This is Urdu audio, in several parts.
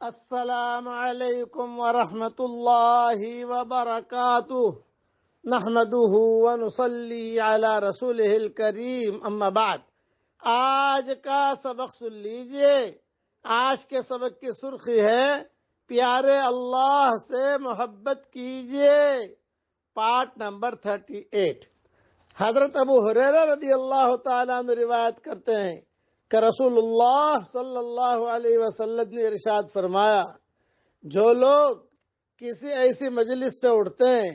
السلام علیکم ورحمۃ اللہ وبرکاتہ نحمده ونصلی علی رسولہ الکریم اما بعد۔ آج کا سبق سن لیجئے۔ آج کے سبق کی سرخی ہے پیارے اللہ سے محبت کیجئے، پارٹ نمبر 38۔ حضرت ابو ہریرہ رضی اللہ تعالیٰ عنہ روایت کرتے ہیں کہ رسول اللہ صلی اللہ علیہ وسلم نے ارشاد فرمایا، جو لوگ کسی ایسی مجلس سے اٹھتے ہیں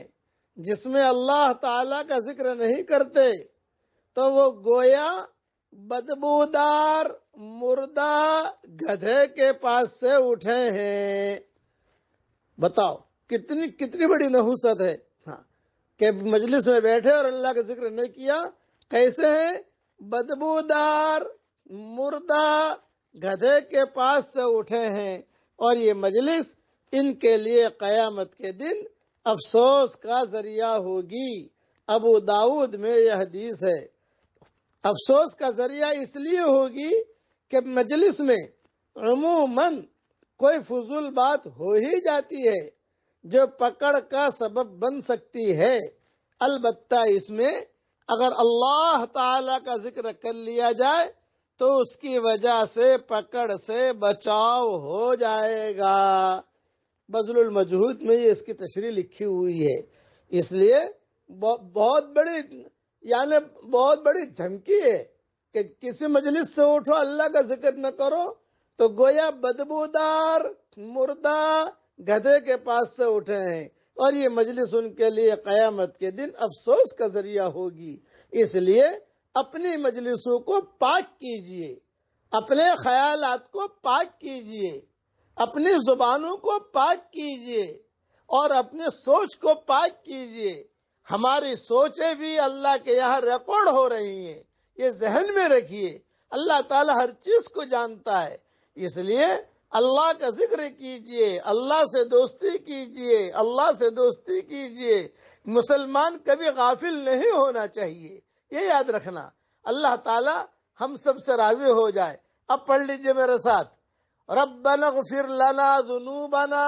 جس میں اللہ تعالیٰ کا ذکر نہیں کرتے تو وہ گویا بدبودار مردہ گدھے کے پاس سے اٹھے ہیں۔ بتاؤ کتنی بڑی نحوست ہے کہ مجلس میں بیٹھے اور اللہ کا ذکر نہیں کیا، کیسے ہیں؟ بدبودار مردہ گدھے کے پاس سے اٹھے ہیں، اور یہ مجلس ان کے لیے قیامت کے دن افسوس کا ذریعہ ہوگی۔ ابو داؤد میں یہ حدیث ہے۔ افسوس کا ذریعہ اس لیے ہوگی کہ مجلس میں عموماً کوئی فضول بات ہو ہی جاتی ہے جو پکڑ کا سبب بن سکتی ہے، البتہ اس میں اگر اللہ تعالی کا ذکر کر لیا جائے تو اس کی وجہ سے پکڑ سے بچاؤ ہو جائے گا۔ بذل المجہود میں یہ اس کی تشریح لکھی ہوئی ہے۔ اس لیے بہت بڑی دھمکی ہے کہ کسی مجلس سے اٹھو اللہ کا ذکر نہ کرو تو گویا بدبودار مردہ گدھے کے پاس سے اٹھے ہیں، اور یہ مجلس ان کے لیے قیامت کے دن افسوس کا ذریعہ ہوگی۔ اس لیے اپنی مجلسوں کو پاک کیجئے، اپنے خیالات کو پاک کیجئے، اپنی زبانوں کو پاک کیجئے اور اپنے سوچ کو پاک کیجئے۔ ہماری سوچیں بھی اللہ کے یہاں ریکارڈ ہو رہی ہیں، یہ ذہن میں رکھیے۔ اللہ تعالی ہر چیز کو جانتا ہے، اس لیے اللہ کا ذکر کیجئے، اللہ سے دوستی کیجئے، اللہ سے دوستی کیجئے۔ مسلمان کبھی غافل نہیں ہونا چاہیے، یہ یاد رکھنا۔ اللہ تعالی ہم سب سے راضی ہو جائے۔ اب پڑھ لیجئے میرے ساتھ، ربنا اغفر لنا ذنوبنا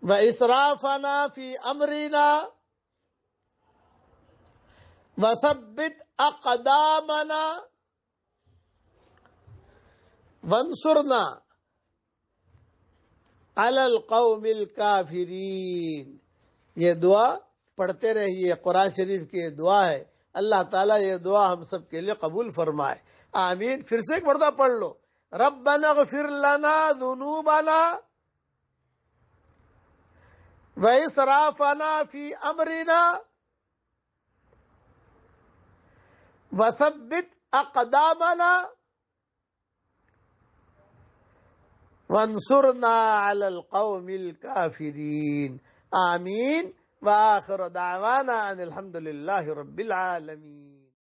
واسرافنا فی امرنا وثبت اقدامنا وانصرنا علی القوم الکافرین۔ یہ دعا پڑھتے رہیے، قرآن شریف کی یہ دعا ہے۔ اللہ تعالیٰ یہ دعا ہم سب کے لیے قبول فرمائے، آمین۔ پھر سے ایک مرتبہ پڑھ لو، ربنا اغفر لنا ذنوبنا واسرافنا فی امرنا وثبت اقدامنا وانصرنا علی القوم الکافرین، آمین۔ وآخر دعوانا ان الحمد للہ رب العالمین۔